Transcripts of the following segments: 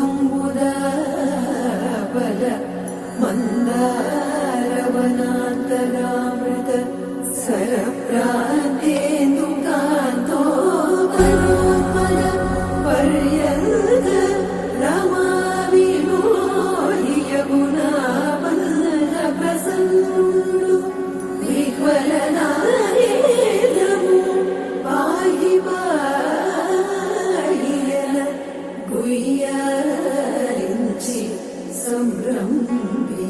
कुसुमाम्बुदाबल मन्दारवनान्तरामृत सरप्रान्तेन्दुकान्तो मनोज्वल पर्यन्त रमाविलोहि यमुनावल्लभप्रसन्नुण्डु विह्वलनारेन्द्रमु पाहि पाहियन गुह्याరించి సంభ్రమిరే.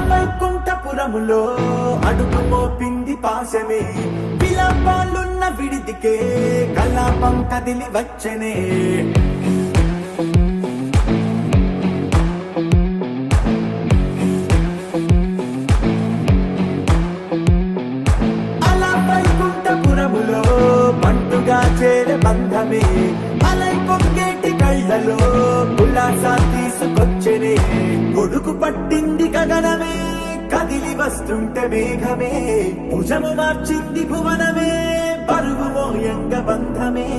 వైకుంఠపురములో అడుగు మోపింది పాశమే, విలాపాలున్న విడిదికే కలాపం కదిలి వచ్చనే. అలా వైకుంఠపురములో పంటుగా చేరే బంధమే, అలై పొంగేటి కళ్ళలో ఉల్లాసా తీసుకొచ్చనే. కొడుకు పట్టింది గగనమే, కదిలి వస్తుంటే మేఘమే, భుజము మార్చింది భువనమే, పరువు మోయంగ బంధమే,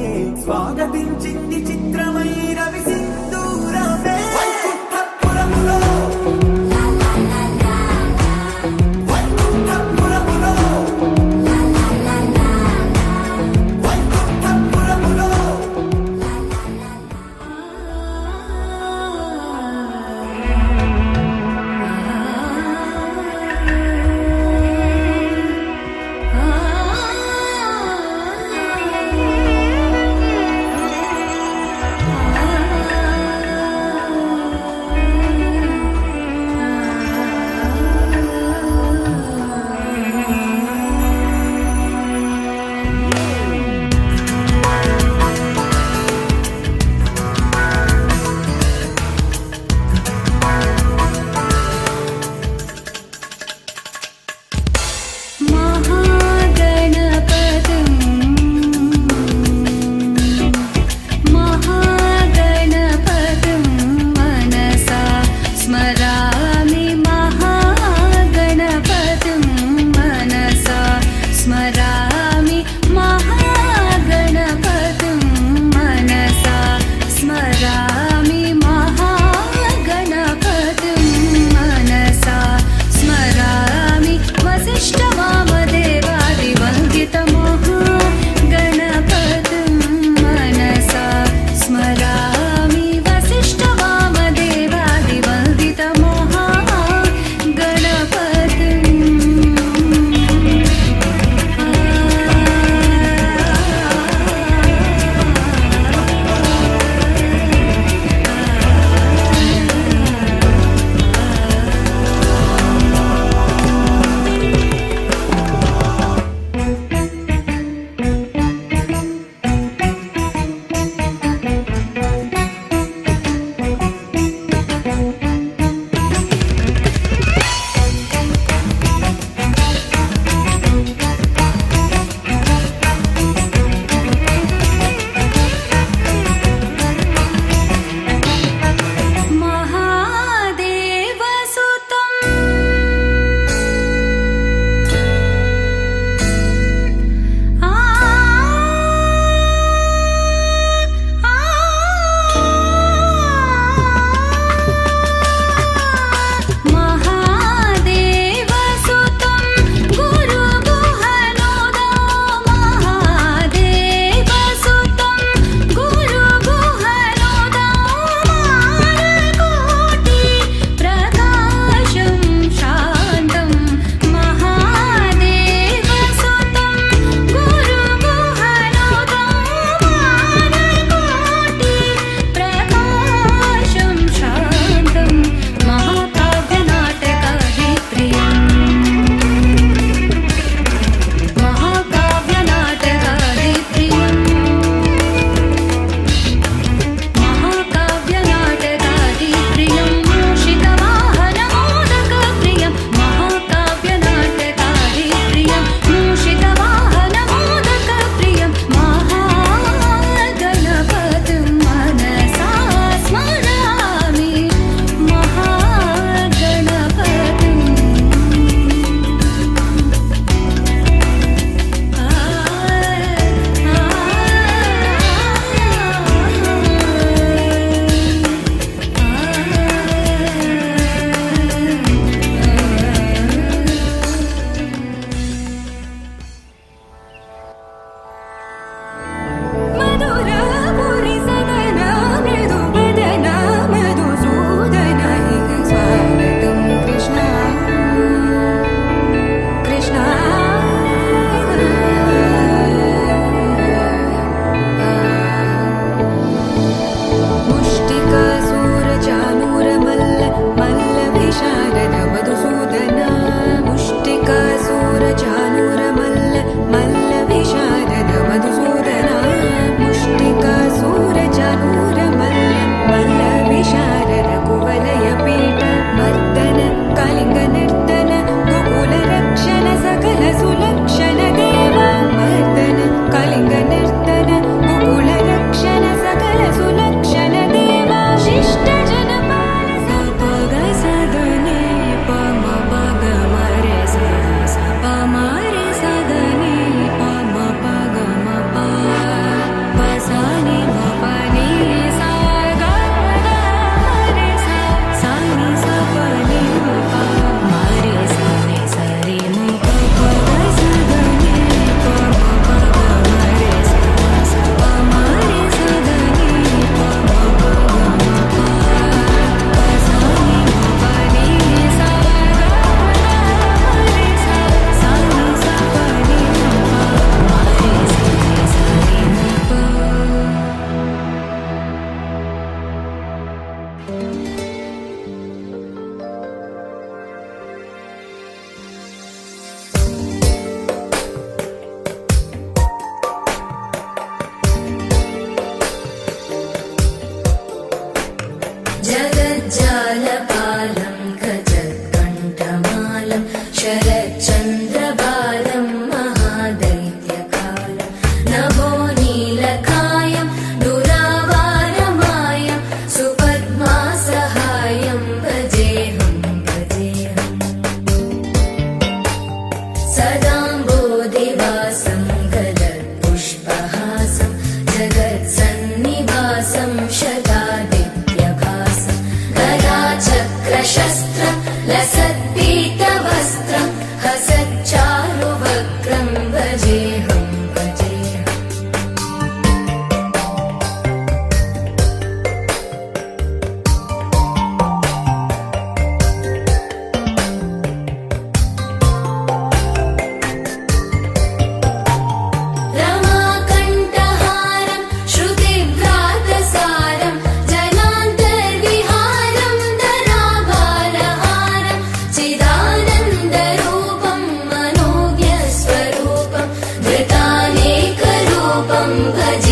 స్వాగతించింది చిత్రమై రవి సింధూరమే. వైకుంఠపురములో వైకుంఠపురములో వైకుంఠపురములో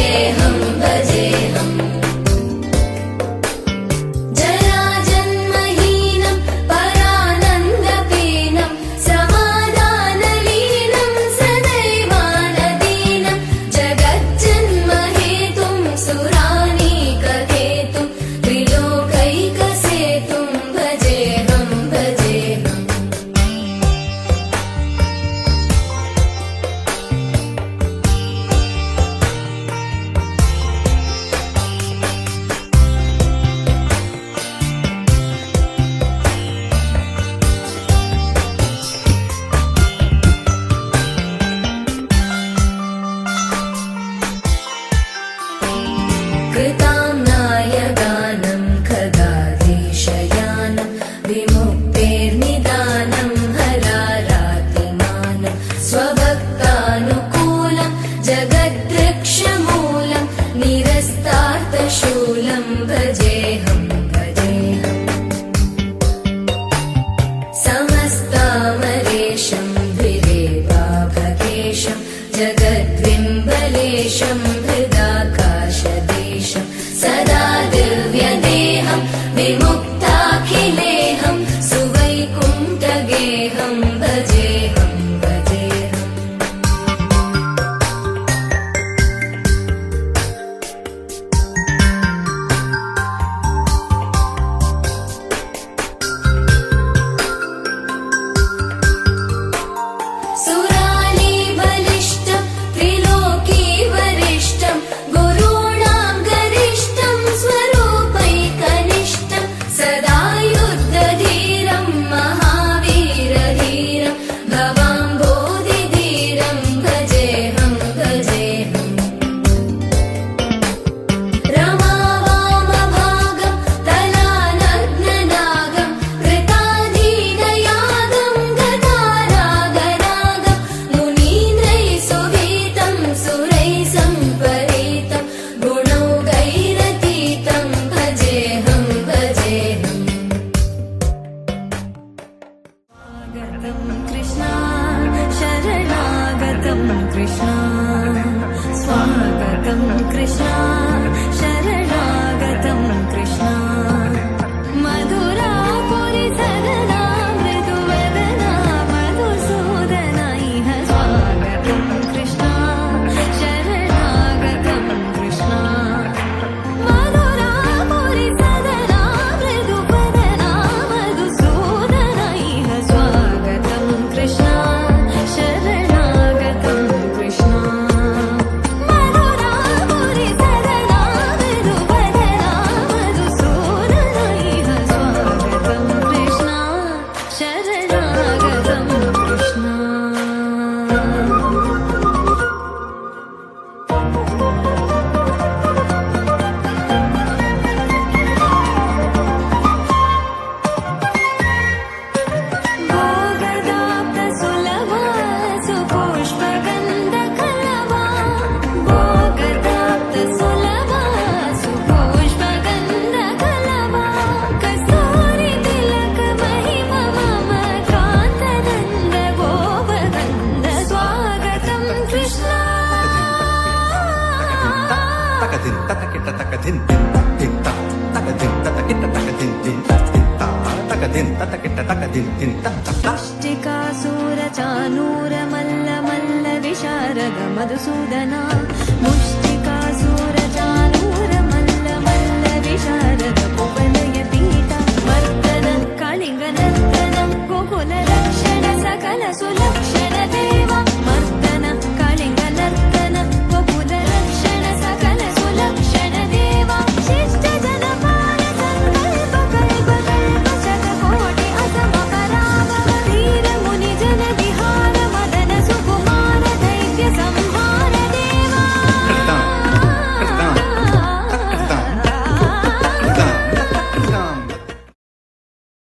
भजेऽहं भजेऽहम् जराजन्महीनं परानन्दपीनं समाधानलीनं सदैवानदीनं जगज्जन्महेतुं सुरानीककेतुं त्रिलोकैकसेतुं भजेऽहं भजेऽहम् कृताम्नाय गानं खगाधीशयानं विमुक्तेर्निदानं हरारातिमानं स्वभक्तानुकूलं जगद्रक्षमूलं निरस्तार्थशूलं भजेऽहं भजेऽहम् समस्तामरेशं द्विरेवाभकेशं जगद्विम्बलेशं हृदाकाशदेशं सदा दिव्यदेहं विमुक्ताखिलेहं सुवैकुण्ठगेहं भजेऽहं भजेऽहम् सुराली बलिष्ठं त्रिलोकी वरिष्ठं गुरूणां गरिष्ठं स्वरूपैकनिष्ठं सदा युद्धधीरं महावीरधीरं भवाम्भोधिधीरं भजेऽहं भजेऽहम् रमावामभागं तलानग्ननागं कृताधीनयागं गदारागरागं मुनीन्द्रैः सुवीतं सुरैः सम्परीतं गुणौघैरतीतं भजेऽहं भजेऽहम् स्वागतं कृष्ण शरणागतं कृष्ण मधुरापुरि सदना मृदुवदना मधुसूदना इह स्वागतं कृष्ण शरणागतं कृष्ण मधुरापुरि सदना मृदुवदना मधुसूदना इह स्वागतं कृष्ण शरणागतं कृष्ण मधुरापुरि सदना मृदुवदना मधुसूदना इह स्वागतं कृष्ण शरणागतं कृष्ण भोगदाप्तसुलभा सुपुष्पगन्धकलवा भोगदाप्तसुलभा सुपुष्पगन्धकलवा कस्तूरितिलकमहिमा मम कान्तनन्द गोपगन्ध स्वागतं कृष्ण తకదిన్ తతకిట తకదిన్ తింత తకదిన్ తతకిట తకదిన్ తింత తకదిన్ తతకిట తకదిన్ తింత मुष्टिकासुरचानूरमल्ल मल्ल विशारद मधुसूदना मुष्टि